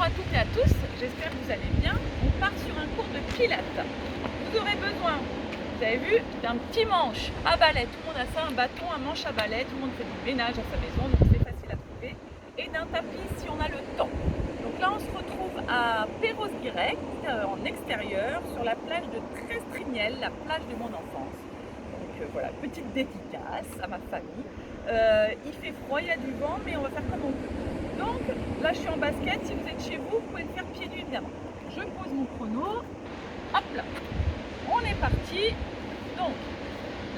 à toutes et à tous, j'espère que vous allez bien. On part sur un cours de pilates. Vous aurez besoin, vous avez vu, d'un petit manche à balai. Tout le monde a ça, un bâton, un manche à balai. Tout le monde fait du ménage à sa maison, donc c'est facile à trouver. Et d'un tapis si on a le temps. Donc là, on se retrouve à Perros-Guirec, en extérieur, sur la plage de Trestrignel, la plage de mon enfance. Donc voilà, petite dédicace à ma famille. Il fait froid, il y a du vent, mais on va faire comme on peut. Donc là, je suis en basket. Si vous êtes chez vous, vous pouvez le faire pieds nus évidemment. Je pose mon chrono. Hop là. On est parti. Donc,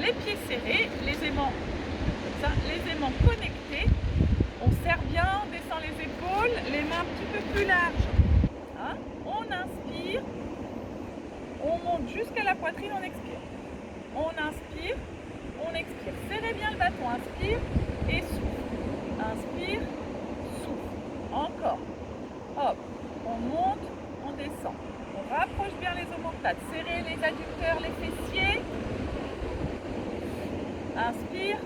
les pieds serrés, les aimants comme ça, les aimants connectés. On serre bien, on descend les épaules, les mains un petit peu plus larges. Hein, on inspire. On monte jusqu'à la poitrine, on expire. On inspire, on expire. Serrez bien le bâton. Inspire et souffle. Inspire. Encore. Hop. On monte, on descend. On rapproche bien les omoplates. Serrez les adducteurs, les fessiers. Inspire,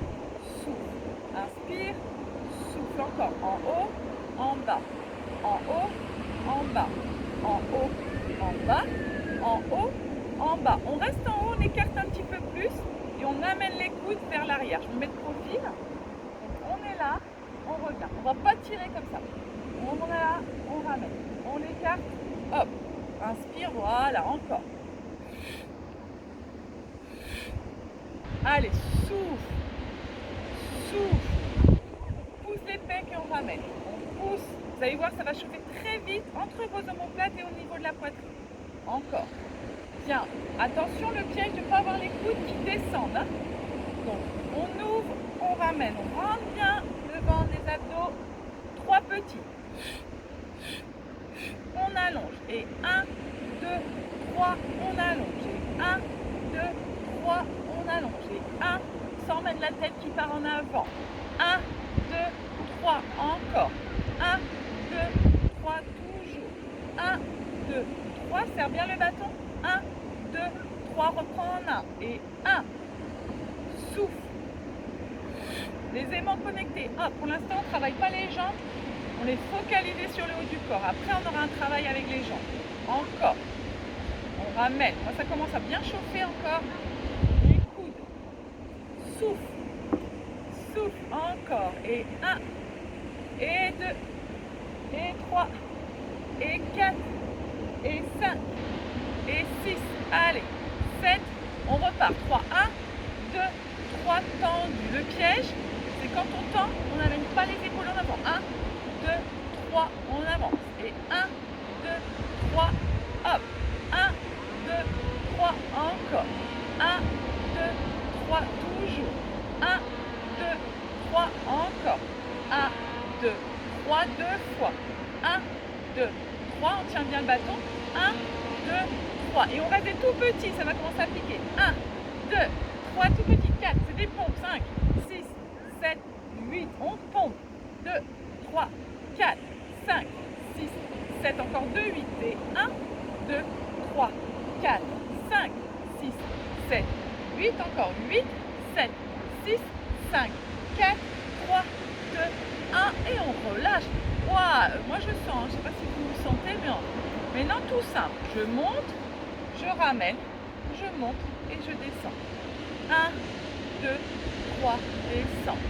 souffle. Inspire, souffle encore. En haut, en bas. En haut, en bas. En haut, en bas. En haut, en bas. On reste en haut, on écarte un petit peu plus et on amène les coudes vers l'arrière. Je me mets de profil. Donc on est là, on revient. On ne va pas tirer comme ça. On est là, on ramène, on écarte, hop, inspire, voilà, encore. Allez, souffle, souffle, on pousse les pecs et on ramène, on pousse, vous allez voir, ça va chauffer très vite entre vos omoplates et au niveau de la poitrine. Encore. Bien, attention, le piège de ne pas avoir les coudes qui descendent. Hein. Donc, on ouvre, on ramène, on rentre bien devant les abdos, 3 petits. On allonge et 1, 2, 3, on allonge et 1, 2, 3, on allonge et 1, sans mettre la tête qui part en avant. 1, 2, 3, encore. 1, 2, 3, toujours. 1, 2, 3, serre bien le bâton. 1, 2, 3, reprends en 1 et 1. Souffle. Les aimants connectés. Ah, pour l'instant, on ne travaille pas les jambes. On est focalisé sur le haut du corps. Après, on aura un travail avec les jambes. Encore. On ramène. Moi, ça commence à bien chauffer encore. Les coudes. Souffle. Souffle. Encore. Et 1. Et 2. Et 3. Et 4. Et 5. Et 6. Allez. 7. On repart. 3. 1. 2. 3. Tendu. Le piège, c'est quand on tend, on n'amène pas les épaules en avant. 1. 2, 3, on avance. Et 1, 2, 3, hop. 1, 2, 3, encore. 1, 2, 3, toujours. 1, 2, 3, encore. 1, 2, 3, 2 fois. 1, 2, 3, on tient bien le bâton. 1, 2, 3. Et on reste des tout petits, ça va commencer à piquer. 1, 2, 3, tout petits. 4, c'est des pompes. 5, 6, 7, 8, on pompe. 2, 3, 4, 5, 6, 7, encore 2, 8 et 1, 2, 3, 4, 5, 6, 7, 8, encore 8, 7, 6, 5, 4, 3, 2, 1 et on relâche. Wow, moi je sens, je ne sais pas si vous le sentez, mais non, tout simple. Je monte, je ramène, je monte et je descends. 1, 2, 3, descends.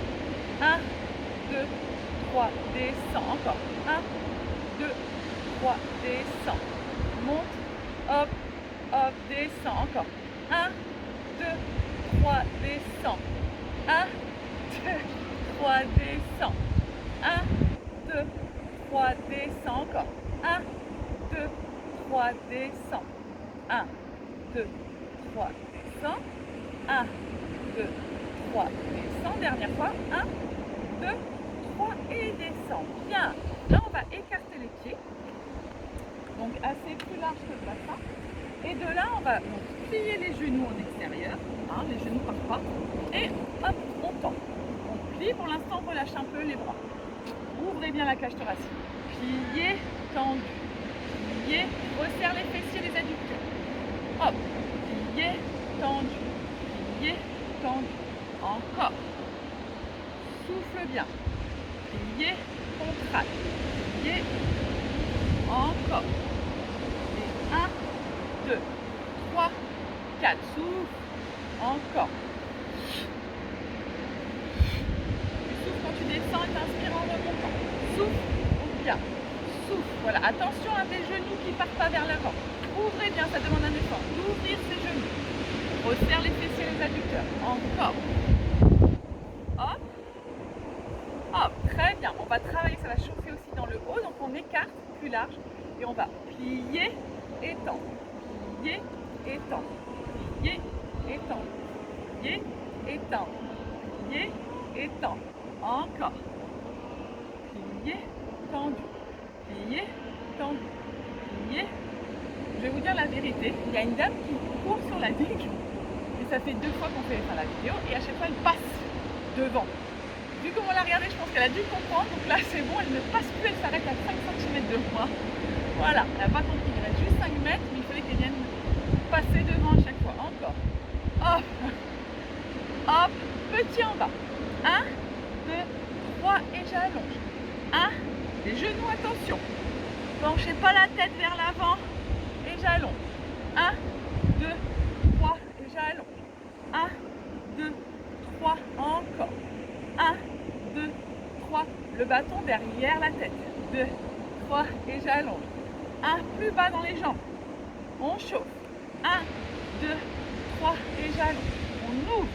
1, 2, 3, descends, encore. 1, 2, 3, descends. Monte, hop, hop, descends, encore. 1, 2, 3, descends. 1, 2, 3, descends. 1, 2, 3, descends, encore. 1, 2, 3, descends. 1, 2, 3, descends. 1, 2, 3, descends. Dernière fois. 1, 2, 3 et descend. Bien. Là, on va écarter les pieds. Donc, assez plus large que le bassin. Et de là, on va donc plier les genoux en extérieur. Hein, les genoux partent pas. Et hop, on tend. On plie. Pour l'instant, on relâche un peu les bras. Ouvrez bien la cage thoracique. Pliez, tendu. Pliez, resserre les fessiers, les adducteurs. Hop. Pliez, tendu. Pliez, tendu. Encore. Souffle bien. Pliez, contracte. Pliez, Encore. Et 1, 2, 3, 4. Souffle. Encore. Tu souffles quand tu descends et t'inspires en remontant. Souffle. Bien. Souffle. Voilà. Attention à tes genoux qui ne partent pas vers l'avant. Ouvrez bien, ça demande un effort. D'ouvrir ses genoux. Resserre les fessiers et les adducteurs. Encore. Hop. Hop. Très bien. On va travailler, ça va chauffer aussi dans le haut. Donc on écarte plus large. Et on va plier, étendre. Plier, étendre. Plier, étendre. Plier, étendre. Plier, étendre. Encore. Plier, tendu. Plier, tendu. Plier. Je vais vous dire la vérité. Il y a une dame qui court sur la digue. Et ça fait 2 fois qu'on fait la vidéo. Et à chaque fois, elle passe devant. Vu comment on l'a regardée, je pense qu'elle a dû comprendre. Donc là, c'est bon. Elle ne passe plus. Elle s'arrête à 5 cm de moi. Voilà. Elle n'a pas compris. Il reste juste 5 mètres. Mais il fallait qu'elle vienne passer devant à chaque fois. Encore. Hop. Hop. Petit en bas. 1, 2, 3. Et j'allonge. 1. Les genoux, attention. Penchez pas la tête vers l'avant. Et j'allonge. 1, 2, 3. Et j'allonge. 1, 2, 3. Encore. 1, 2, 3. Le bâton derrière la tête. 2, 3. Et j'allonge. 1. Plus bas dans les jambes. On chauffe. 1, 2, 3. Et j'allonge. On ouvre.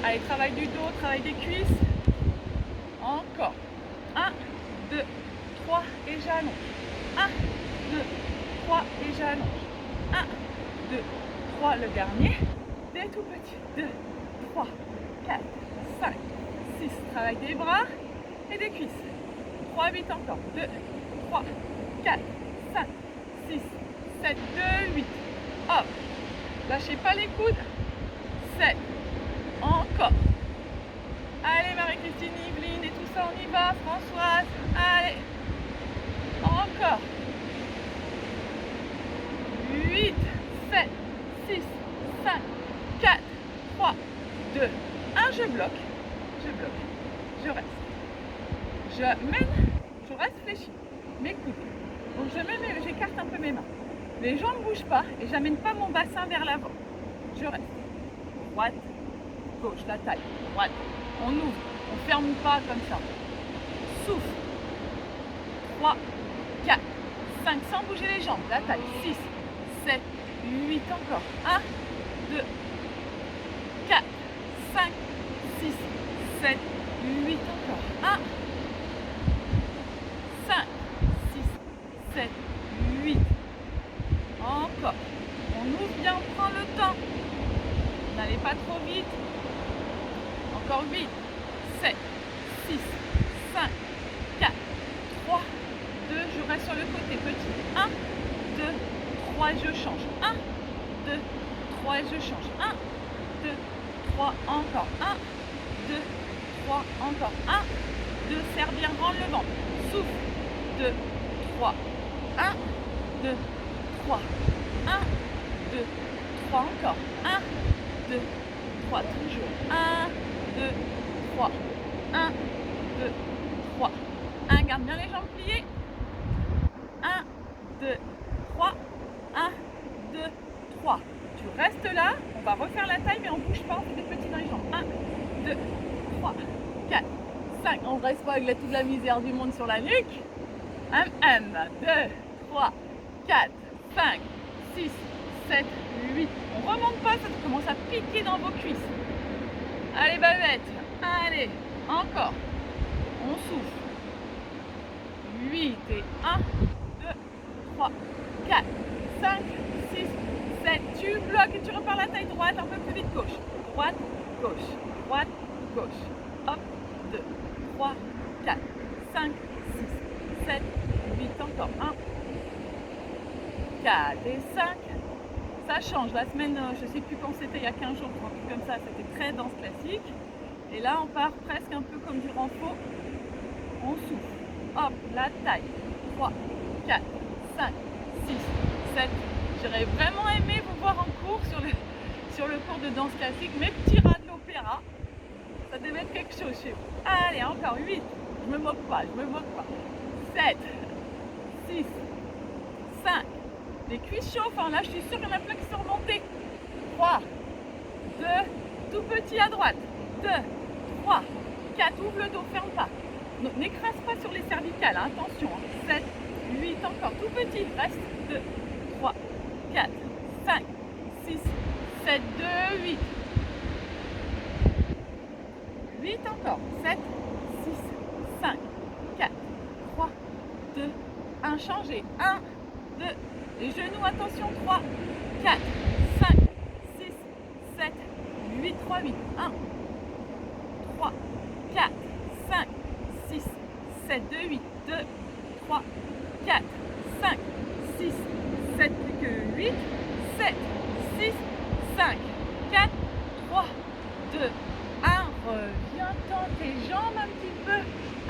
Allez, travail du dos, travail des cuisses. Encore. 1, 2, 3 et j'allonge. 1, 2, 3 et j'allonge. 1, 2, 3, le dernier. Des tout petits. 2, 3, 4, 5, 6. Travail des bras et des cuisses. 3, 8 encore. 2, 3, 4, 5, 6, 7, 2, 8. Hop. Lâchez pas les coudes. 7. Encore. Allez Marie-Christine, Yveline et tout ça, on y va. Françoise. Allez. Encore. 8, 7, 6, 5, 4, 3, 2, 1. Je bloque. Je bloque. Je reste. Je mène. Je reste fléchi. Mes coudes. Donc j'écarte un peu mes mains. Les jambes ne bougent pas et j'amène pas mon bassin vers l'avant. Je reste. Droite, gauche, la taille. Droite. On ouvre. On ferme pas comme ça. Souffle. 3, 4, 5, sans bouger les jambes. La taille. 6, 7, 8 encore. 1, 2, 4, 5, 6, 7, 8 encore. 1, 5, 6, 7, 8. Encore. On ouvre bien, on prend le temps. N'allez pas trop vite. Encore 8, 7, 6, 5, 4, 3, 2. Je reste sur le côté. Petit. 1, 2, 3 et je change. 1, 2, 3 et je change. 1, 2, 3, encore. 1, 2, 3, encore. 1, 2, serre bien, rendre le ventre. Souffle. 2, 3. 1, 2, 3. 1, 2, 3 encore. 1, 2, 3. Toujours. 1, 2, 3. 1, 2, 3. 1, garde bien les jambes pliées. 1, 2, 3. 1, 2, 3. Tu restes là. On va refaire la taille, mais on ne bouge pas. On fait des petits dans les jambes. 1, 2, 3, 4, 5. On ne reste pas avec toute la misère du monde sur la nuque. 1, 2, 3, 4, 5, 6, 7, 8. On ne remonte pas, ça commence à piquer dans vos cuisses. Allez, bavette. Allez, encore. On souffle. 8 et 1, 2, 3, 4, 5, 6, 7. Tu bloques et tu repars la taille droite, un peu plus vite. Gauche, droite, gauche, droite, gauche. Hop, 2, 3, 4, 5, 6, 7, 8. Encore 1, 4 et 5. Ça change. La semaine, je ne sais plus quand c'était, il y a 15 jours, un truc comme ça, c'était très danse classique. Et là, on part presque un peu comme du renfort. On souffle. Hop, la taille. 3, 4, 5, 6, 7. J'aurais vraiment aimé vous voir en cours sur le cours de danse classique. Mes petits rats de l'opéra. Ça devait être quelque chose chez vous. Allez, encore 8. Je me moque pas, je me moque pas. 7, 6, Les cuisses chauffent, hein. Là, je suis sûre qu'il y en a plein qui sont remontés. 3, 2, tout petit à droite. 2, 3, 4, ouvre le dos, ferme pas. N'écrase pas sur les cervicales, hein. Attention. 7, 8, encore, tout petit. Reste. 2, 3, 4, 5, 6, 7, 2, 8. 8 encore. 7, 6, 5, 4, 3, 2, 1. Changez. 1, 2, les genoux, attention. 3, 4, 5, 6, 7, 8, 3, 8. 1, 3, 4, 5, 6, 7, 2, 8. 2, 3, 4, 5, 6, 7, plus que 8. 7, 6, 5, 4, 3, 2, 1. Reviens, tends tes jambes un petit peu.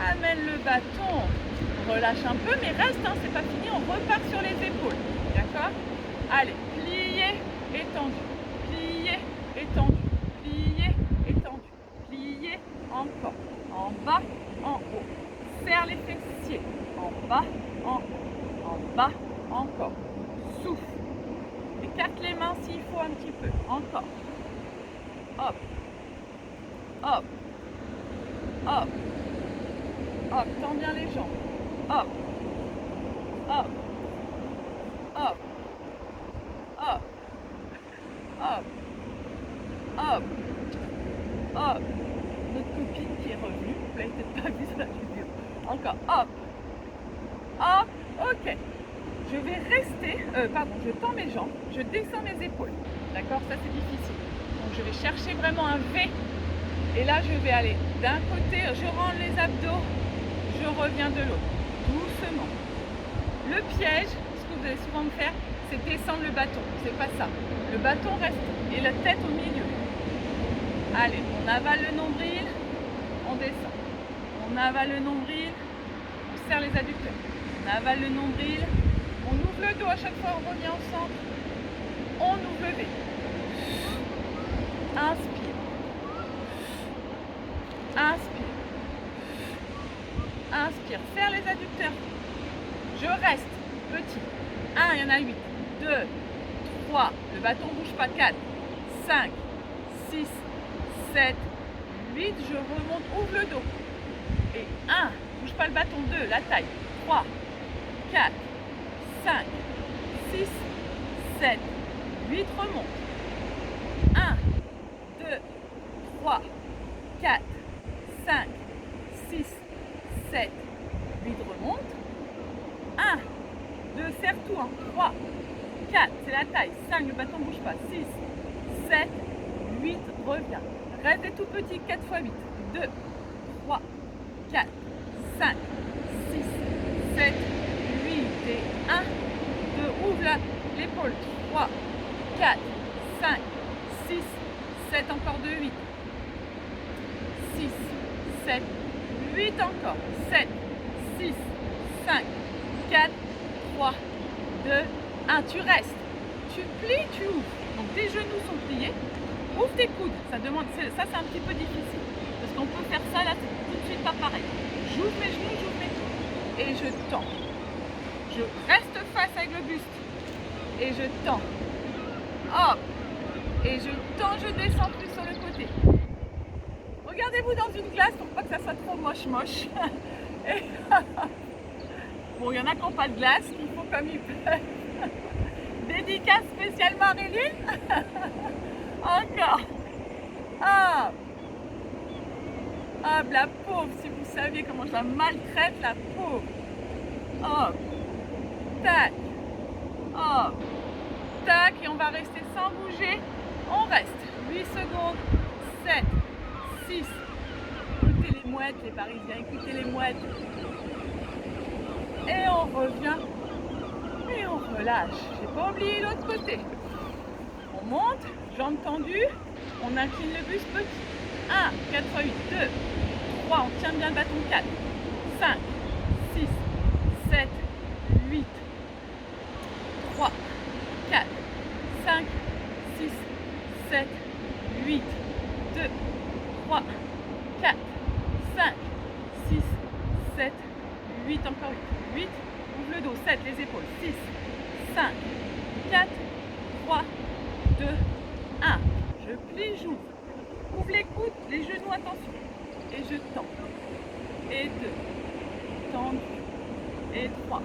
Amène le bâton. Relâche un peu, mais reste, hein, c'est pas fini. On repart sur les épaules. D'accord? Allez, plié, étendu. Plié, étendu. Plié, étendu. Plié, encore. En bas, en haut. Serre les fessiers. En bas, en haut. En bas, encore. Souffle. Écarte les mains s'il faut un petit peu. Encore. Hop. Hop. Hop. Hop. Tends bien les jambes. Hop. Hop. Hop. Hop. Hop. Hop. Hop. Notre copine qui est revenue. Vous l'avez peut-être pas vu sur la vidéo. Encore. Hop. Hop. Ok. Je vais rester, je tends mes jambes, je descends mes épaules. D'accord? Ça c'est difficile. Donc je vais chercher vraiment un V. Et là je vais aller d'un côté, je rentre les abdos, je reviens de l'autre. Doucement. Le piège, ce que vous allez souvent me faire, c'est descendre le bâton. C'est pas ça. Le bâton reste et la tête au milieu. Allez, on avale le nombril, on descend. On avale le nombril, on serre les adducteurs. On avale le nombril. On ouvre le dos à chaque fois, on revient au centre. On ouvre le V. Inspire. Inspire. Inspire. Serre les adducteurs. Je reste. Petit. 1, il y en a 8. 2, 3. Le bâton ne bouge pas. 4, 5, 6, 7, 8. Je remonte. Ouvre le dos. Et 1. Bouge pas le bâton. 2. La taille. 3, 4. 5, 6, 7, 8, remonte. 1, 2, 3, 4, 5, 6, 7, 8, remonte. 1, 2, serre tout. 3, 4, c'est la taille. 5, le bâton ne bouge pas. 6, 7, 8, reviens. Reste tout petit, 4 x 8. 2, 3, 4, 5, 6, 7, 8 et 1, 2, ouvre l'épaule, 3, 4, 5, 6, 7, encore 2, 8, 6, 7, 8 encore, 7, 6, 5, 4, 3, 2, 1, tu restes, tu plies, tu ouvres, donc tes genoux sont pliés, ouvre tes coudes, ça c'est un petit peu difficile, parce qu'on peut faire ça là tout de suite pas pareil, j'ouvre mes genoux, j'ouvre mes coudes, et je tends. Je reste face avec le buste et je tends. Hop. Et je tends, je descends plus sur le côté. Regardez-vous dans une glace pour pas que ça soit trop moche. Et bon, il y en a qui n'ont pas de glace, qui font comme ils peuvent. Dédicace spéciale Marilyn. Encore. Hop. Hop, la pauvre, si vous saviez comment je la maltraite, la pauvre. Hop. Tac, hop, tac, et on va rester sans bouger. On reste 8 secondes, 7, 6. Écoutez les mouettes, les Parisiens, écoutez les mouettes. Et on revient et on relâche. J'ai pas oublié l'autre côté. On monte, jambes tendues, on incline le buste petit. 1, 4, 8, 2, 3, on tient bien le bâton. 4, 5, 6, 7, 8. 3, 4, 5, 6, 7, 8, 2, 3, 4, 5, 6, 7, 8, encore 8, 8, ouvre le dos, 7, les épaules, 6, 5, 4, 3, 2, 1. Je plie, j'ouvre. Ouvre les coudes, les genoux, attention. Et je tends. Et 2, tendu. Et 3,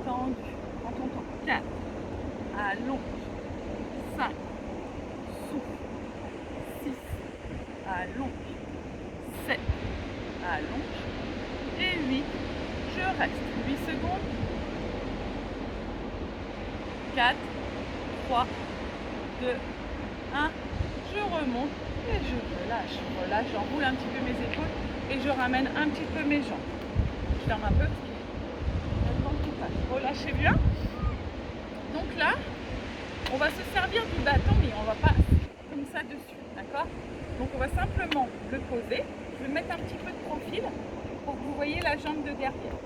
tendu. Quand on tend. 4, allonge. 5, souffle. 6, allonge. 7, allonge. Et 8, je reste. 8 secondes. 4, 3, 2, 1. Je remonte et je relâche. Relâche, j'enroule un petit peu mes épaules et je ramène un petit peu mes jambes. Je ferme un peu parce qu'il y a le vent qui passe. Relâchez bien. Donc là, on va se servir du bâton, mais on ne va pas comme ça dessus, d'accord? Donc on va simplement le poser. Je vais mettre un petit peu de profil pour que vous voyez la jambe de derrière.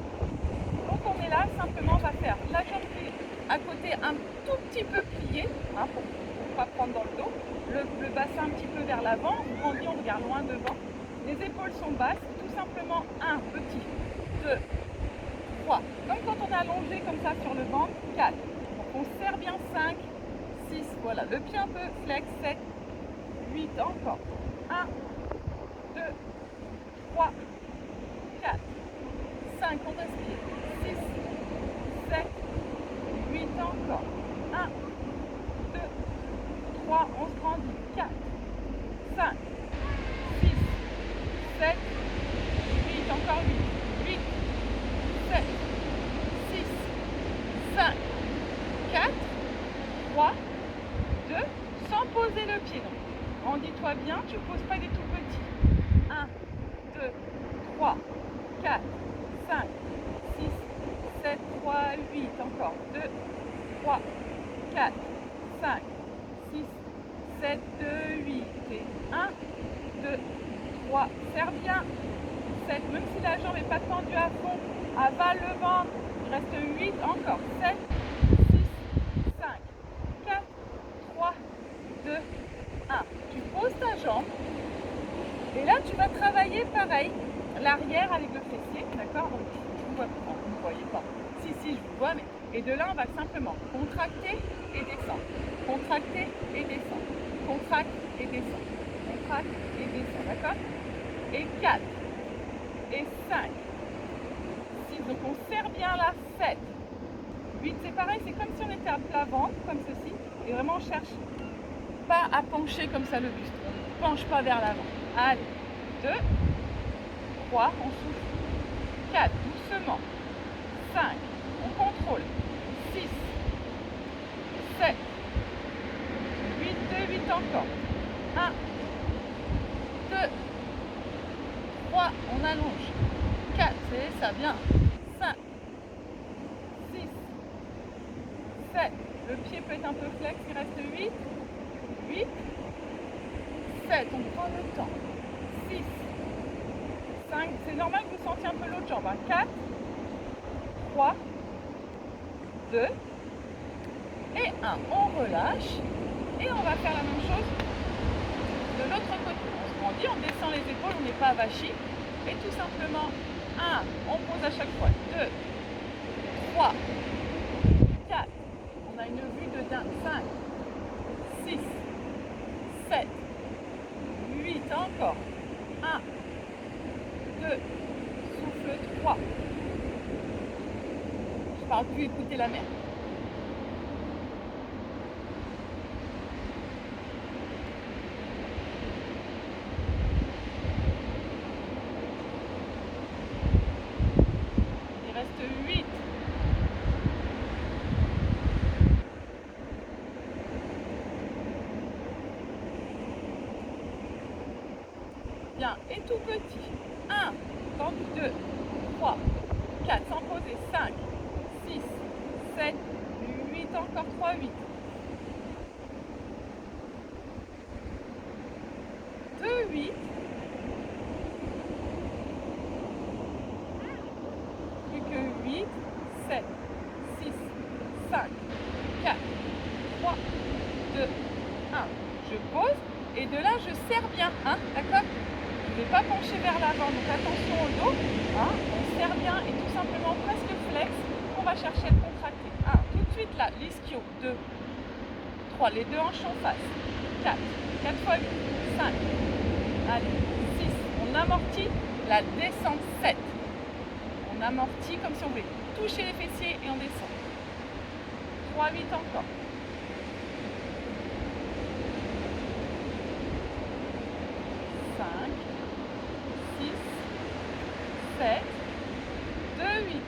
Donc on est là, simplement on va faire la jambe qui est à côté un tout petit peu pliée, hein, pour ne pas prendre dans le dos. Le bassin un petit peu vers l'avant, on grandit, on regarde loin devant. Les épaules sont basses, tout simplement 1, petit, 2, 3. Comme quand on est allongé comme ça sur le ventre, 4. Donc on serre bien 5, 6, voilà. Le pied un peu flex, 7, 8, encore. 1, 2, 3, 4, 5, on respire. 6, 7, 8, encore. 1, 2, 3, on se grandit. 4, 5, 6, 7, 8, encore 8, 8, 7, 6, 5, 4, 3, 2, sans poser le pied. Donc, rendis-toi bien, tu ne poses pas des tout petits. 1, 2, 3, 4, 5, 6, 7, 3, 8, encore. 2, 3, 4, 5, 6, 7, 2, 8. Et 1, 2, 3, serre bien. 7, même si la jambe n'est pas tendue à fond, avale le ventre. Il reste 8, encore. 7, 6, 5, 4, 3, 2, 1. Tu poses ta jambe. Et là, tu vas travailler pareil, l'arrière avec le fessier, d'accord? Donc, je vous vois pas, vous ne voyez pas. Si, je vous vois, mais... Et de là, on va simplement contracter et descendre. Contracter et descendre. Contracte et descend. Contracte et descend, d'accord? Et 4. Et 5. 6. Donc on serre bien là. 7. 8. C'est pareil, c'est comme si on était à plat ventre, comme ceci. Et vraiment, on cherche pas à pencher comme ça le buste. On ne penche pas vers l'avant. Allez. 2. 3. On souffle. 4. Doucement. 5. On contrôle. 6. 7. 8, 2, 8 encore. 1, 2, 3, on allonge. 4, c'est ça, bien. 5, 6, 7, le pied peut être un peu flex, il reste 8, 8, 7, on prend le temps. 6, 5, c'est normal que vous sentiez un peu l'autre jambe. 4, 3, 2, et 1. On relâche. Et on va faire la même chose de l'autre côté. On se grandit, on descend les épaules, on n'est pas avachi. Et tout simplement, 1, on pose à chaque fois. 2, 3, 4. On a une vue de dingue. 5, 6, 7, 8. Encore. 1, 2, souffle 3. Je ne parle plus, écoutez la mer. Bien, et tout petit. 1, tendu, 2, 3, 4, sans poser. 5, 6, 7, 8, encore 3, 8. 2, 8. Plus que 8, 7, 6, 5, 4, 3, 2, 1. Je pose et de là je serre bien, hein, d'accord? Je ne vais pas pencher vers l'avant, donc attention au dos, hein, on serre bien et tout simplement presque flex, on va chercher à le contracter. 1, tout de suite là, l'ischio, 2, 3, les deux hanches en face, 4, 4 fois 8, 5, allez, 6, on amortit la descente, 7, on amortit comme si on voulait toucher les fessiers et on descend, 3, 8 encore, 5, 6, 7, 2, 8.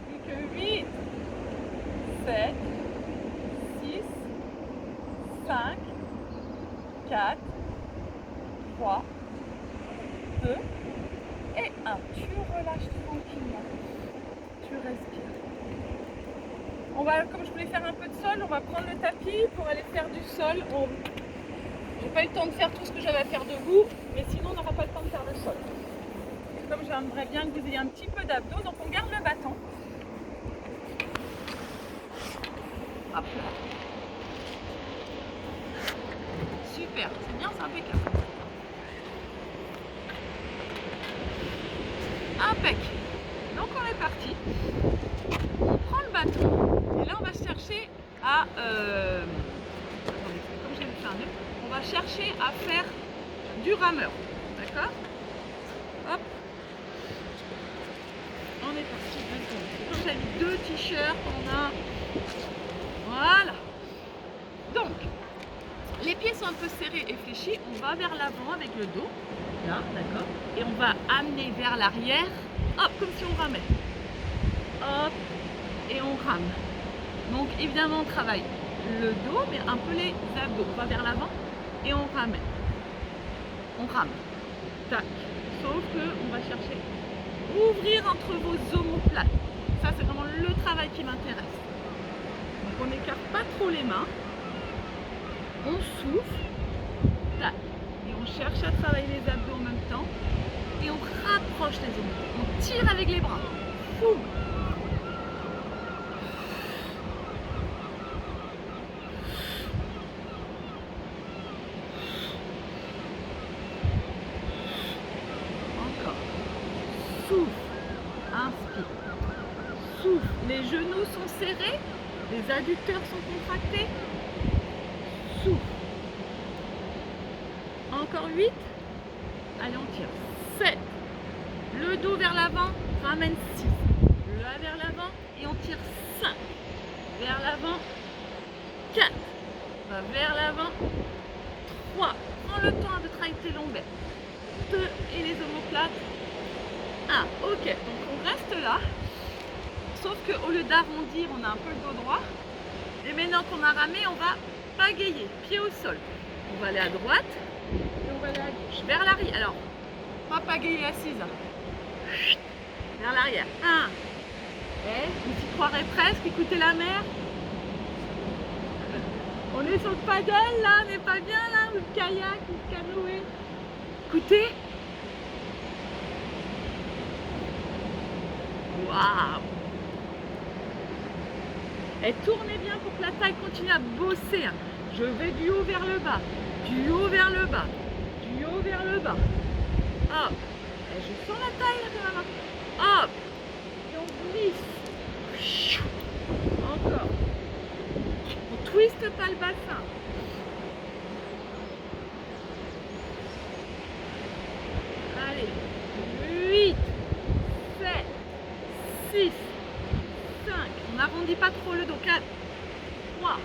Plus que 8, 7, 6, 5, 4, 3, 2 et 1. Tu relâches tranquillement. Tu respires. On va, comme je voulais faire un peu de sol, on va prendre le tapis pour aller faire du sol. J'ai pas eu le temps de faire tout ce que j'avais à faire debout, mais sinon on n'aura pas le temps de faire le sol. Comme j'aimerais bien que vous ayez un petit peu d'abdos, donc on garde le bâton. Hop là. Super, c'est bien, c'est impeccable. Impec. Donc on est parti. On prend le bâton et là on va chercher à... Attendez, comme j'ai fait un nœud, on va chercher à faire du rameur. D'accord? Hop. On est parti. Comme j'ai mis 2 t-shirts, on a... Voilà. Donc, les pieds sont un peu serrés et fléchis. On va vers l'avant avec le dos. Là, d'accord. Et on va amener vers l'arrière. Hop, comme si on ramait. Hop. Et on rame. Donc, évidemment, on travaille le dos, mais un peu les abdos. On va vers l'avant et on ramène. On rame. Tac. Sauf que on va chercher ouvrir entre vos omoplates. Ça, c'est vraiment le travail qui m'intéresse. Donc, on n'écarte pas trop les mains. On souffle. Tac. Et on cherche à travailler les abdos en même temps. Et on rapproche les omoplates. On tire avec les bras. Fou. Souffle, inspire, souffle, les genoux sont serrés, les adducteurs sont contractés, souffle, encore 8, allez on tire, 7, le dos vers l'avant, ramène 6, là vers l'avant et on tire 5, vers l'avant, 4, va vers l'avant, 3, prends le temps de travailler tes lombaires, 2 et les omoplates, 1, ok, donc on reste là, sauf qu'au lieu d'arrondir, on a un peu le dos droit, et maintenant qu'on a ramé, on va pagayer, pied au sol. On va aller à droite, et on va aller à gauche, vers l'arrière. Alors, pas pagayer assise, vers l'arrière, 1, et on s'y croirait presque, écoutez la mer. On est sur le paddle là, on n'est pas bien là, ou le kayak, ou le canoë. Écoutez. Waouh! Et tournez bien pour que la taille continue à bosser. Je vais du haut vers le bas, du haut vers le bas, du haut vers le bas. Hop! Et je sens la taille là quand même. Hop! Et on glisse. Encore. On twiste pas le bassin. Allez. 8, 7, 6, 5, on n'arrondit pas trop le dos, 4, 3,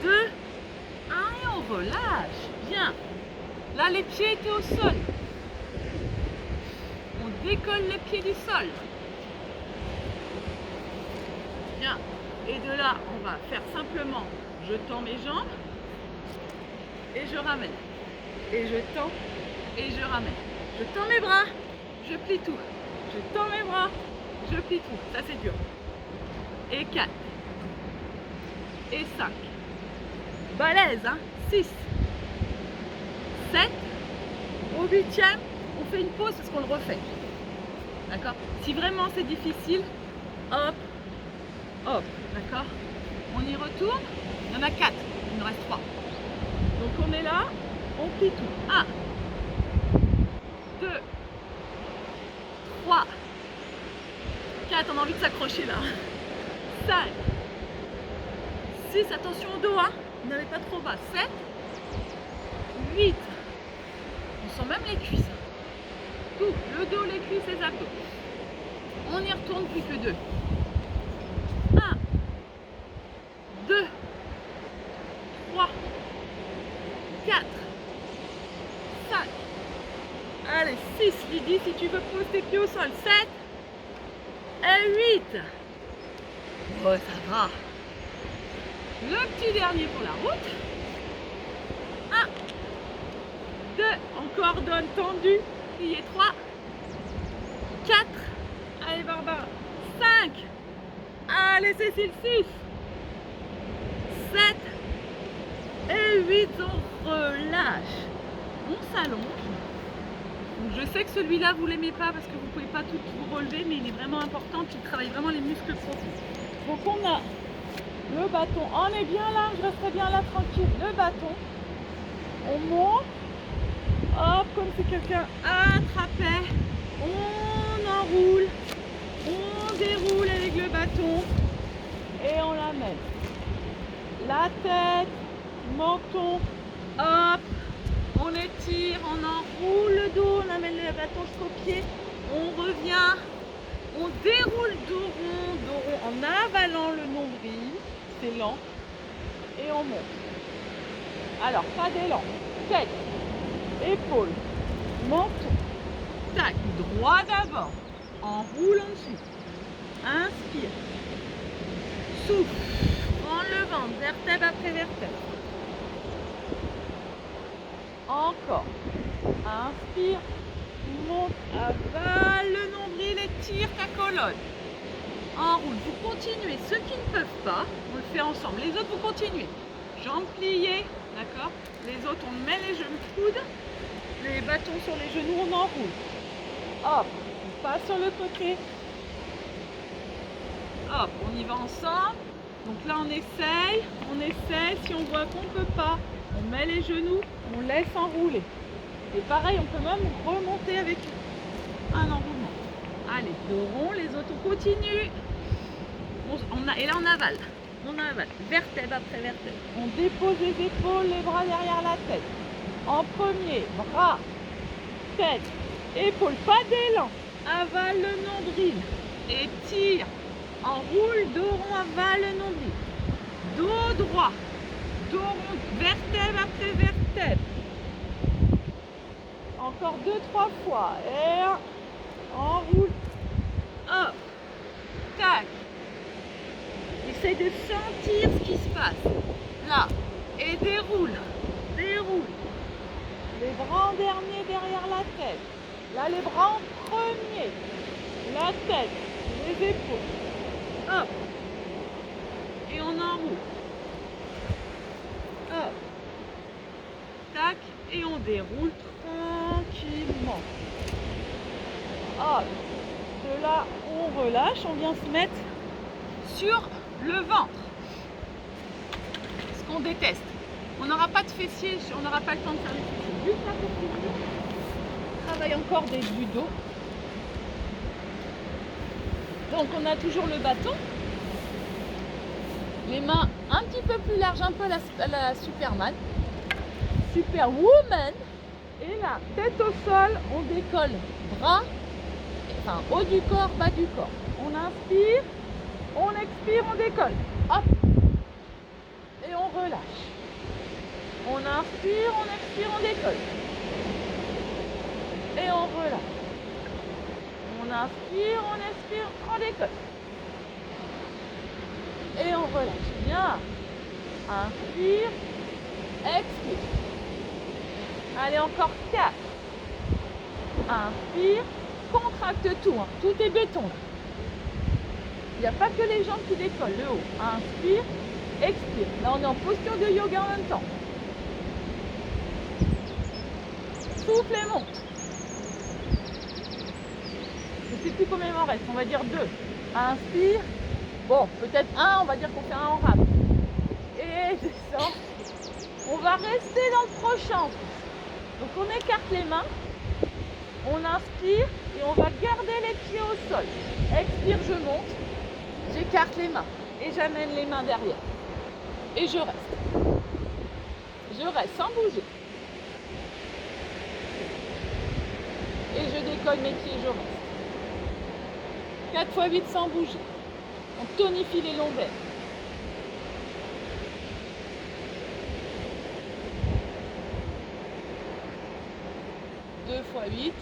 2, 1 et on relâche, bien. Là les pieds étaient au sol, on décolle les pieds du sol, bien. Et de là on va faire simplement, je tends mes jambes et je ramène, et je tends et je ramène, je tends mes bras, je plie tout, je tends mes bras, je plie tout, ça c'est dur. Et 4. Et 5. Balèze, hein. 6. 7. Au 8e, on fait une pause parce qu'on le refait. D'accord? Si vraiment c'est difficile, hop, hop, d'accord? On y retourne. Il y en a 4. Il nous reste 3. Donc on est là, on plie tout. 1, 2, 3, 4, on a envie de s'accrocher là. 5, 6, attention au dos, hein. Vous n'allez pas trop bas. 7, 8, on sent même les cuisses. Tout, le dos, les cuisses, les abdos. On y retourne plus que 2. 1, 2, 3, 4, 5. Allez, 6, Lydie, si tu veux, pose tes pieds au sol. 7 et 8. Oh, ça va. Le petit dernier pour la route. 1, 2, encore donne tendu. Plié 3, 4. Allez, Barbara. 5. Allez, Cécile, 6. 7 et 8. On relâche. On s'allonge. Je sais que celui-là, vous ne l'aimez pas parce que vous ne pouvez pas tout vous relever, mais il est vraiment important, puis il travaille vraiment les muscles profonds. Donc on a le bâton, on est bien là, je resterai bien là tranquille, le bâton, on monte, hop, comme si quelqu'un attrapait, on enroule, on déroule avec le bâton et on l'amène. La tête, menton, hop, on étire, on enroule le dos, on amène le bâton jusqu'au pied, on revient, on déroule dos rond, en avalant le nombril, c'est lent, et on monte. Alors, pas d'élan, tête, épaule, menton, tac, droit d'abord, enroule ensuite, inspire, souffle, prends le ventre, vertèbre après vertèbre. Encore. Inspire, monte, avale le nombril, étire ta colonne. Enroule. Vous continuez. Ceux qui ne peuvent pas, on le fait ensemble. Les autres, vous continuez. Jambes pliées, d'accord. Les autres, on met les genoux coudes, les bâtons sur les genoux, on enroule. Hop, on passe sur le côté. Hop, on y va ensemble. Donc là, on essaye. Si on voit qu'on ne peut pas, on met les genoux, on laisse enrouler. Et pareil, on peut même remonter avec un enroulement. Allez, dos rond, les autres continuent. Et là, on avale. Vertèbre après vertèbre. On dépose les épaules, les bras derrière la tête. En premier, bras, tête, épaules. Pas d'élan. Avale le nombril. Étire. Enroule, dos rond, avale le nombril. Dos droit. Dos rond, vertèbre après vertèbre. Encore 2-3 fois. Et enroule. Hop. Tac. Essaye de sentir ce qui se passe. Là. Et déroule. Les bras en dernier derrière la tête. Là, les bras en premier. La tête. Les épaules. Hop. Et on enroule. Hop. Tac. Et on déroule tranquillement. Hop. De là, on relâche. On vient se mettre sur le ventre. Ce qu'on déteste. On n'aura pas de fessiers, on n'aura pas le temps de faire les fessiers. Juste la poitrine. On travaille encore du dos. Donc on a toujours le bâton. Les mains un petit peu plus larges, un peu à la Superman. Superwoman. Et là, tête au sol, on décolle. Bras, enfin haut du corps, bas du corps. On inspire, on expire, on décolle. Hop. Et on relâche. On inspire, on expire, on décolle. Et on relâche. On inspire, on expire, on décolle. Et on relâche. Bien. Inspire, expire. Allez, encore 4. Inspire, contracte tout. Hein. Tout est béton. Il n'y a pas que les jambes qui décollent. Le haut. Inspire, expire. Là, on est en posture de yoga en même temps. Souffle et monte. Je ne sais plus combien il m'en reste. On va dire 2. Inspire. Bon, peut-être 1. On va dire qu'on fait un en rap. Et descend. On va rester dans le prochain. Donc on écarte les mains. On inspire et on va garder les pieds au sol. Expire, je monte. J'écarte les mains et j'amène les mains derrière. Et je reste. Je reste sans bouger. Et je décolle mes pieds, je reste. 4 x 8 sans bouger. On tonifie les lombaires. 2 x 8.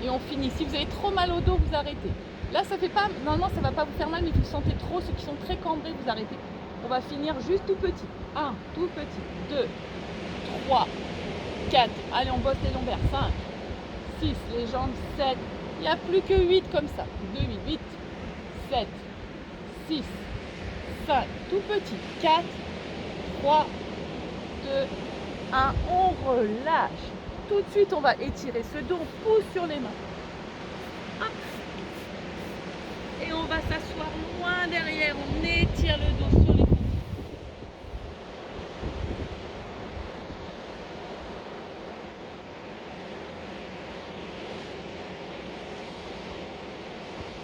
Et on finit. Si vous avez trop mal au dos, vous arrêtez. Là, ça fait pas. Normalement, ça va pas vous faire mal, mais si vous sentez trop, ceux qui sont très cambrés, vous arrêtez. On va finir juste tout petit. 1, tout petit. 2, 3, 4. Allez, on bosse les lombaires. 5, 6, les jambes. 7. Il n'y a plus que 8 comme ça. 2, 8, 8, 7, 6, 5. Tout petit. 4, 3, 2, 1. On relâche. Tout de suite, on va étirer ce dos. On pousse sur les mains. Hop. Et on va s'asseoir loin derrière. On étire le dos sur les mains.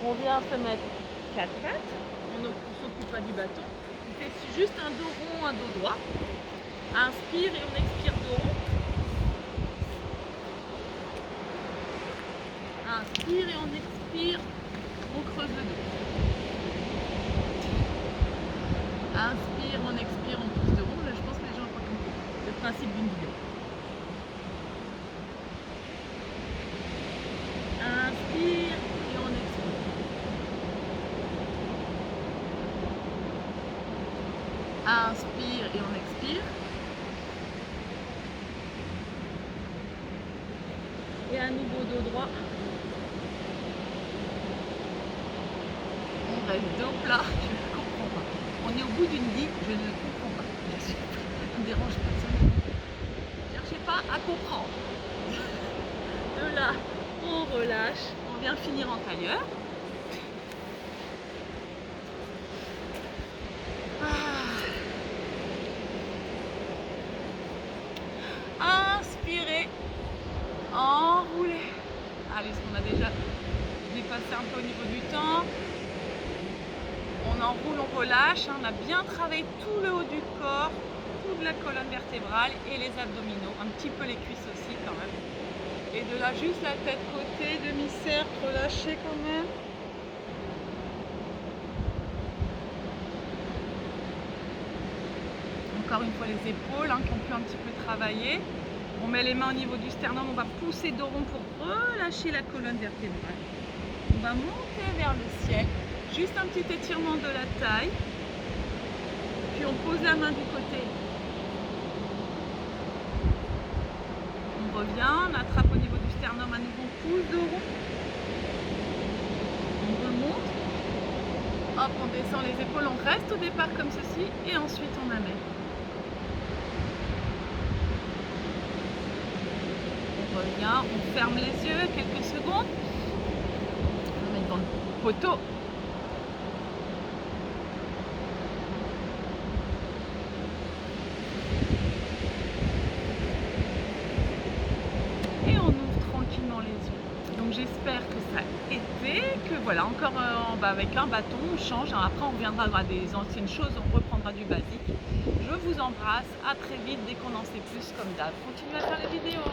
On vient se mettre 4 pattes. On ne s'occupe pas du bâton. On fait juste un dos rond, un dos droit. Inspire et on expire dos rond. Inspire et on expire. On creuse le dos. Inspire, on expire, on pousse de rond. Là, je pense que les gens ont pas compris le principe d'une vidéo. Inspire et on expire. Inspire et on expire. Et à nouveau dos droit. On reste dos plat. Je ne comprends pas. On est au bout d'une vie, je ne comprends pas. Ça ne dérange personne. Ne cherchez pas à comprendre. De là, on relâche. On vient finir en tailleur. Inspirez. Enroulez. Allez, parce qu'on a déjà dépassé un peu au niveau du temps. On enroule, on relâche. On a bien travaillé tout le haut du corps, toute la colonne vertébrale et les abdominaux. Un petit peu les cuisses aussi quand même. Et de là, juste la tête côté, demi-cercle, relâché quand même. Encore une fois les épaules qui ont pu un petit peu travailler. On met les mains au niveau du sternum, on va pousser dos rond pour relâcher la colonne vertébrale. On va monter vers le ciel, juste un petit étirement de la taille. Puis on pose la main du côté. On revient, on attrape au niveau du sternum, à nouveau on pousse dos rond. On remonte. Hop, on descend les épaules, on reste au départ comme ceci et ensuite on amène. On revient, on ferme les yeux quelques secondes. On met dans le poteau. Et on ouvre tranquillement les yeux. Donc j'espère que ça a été, que voilà, encore avec un bâton, on change. Après on reviendra à des anciennes choses, on reprendra du basique. Je vous embrasse, à très vite dès qu'on en sait plus comme d'hab. Continuez à faire les vidéos.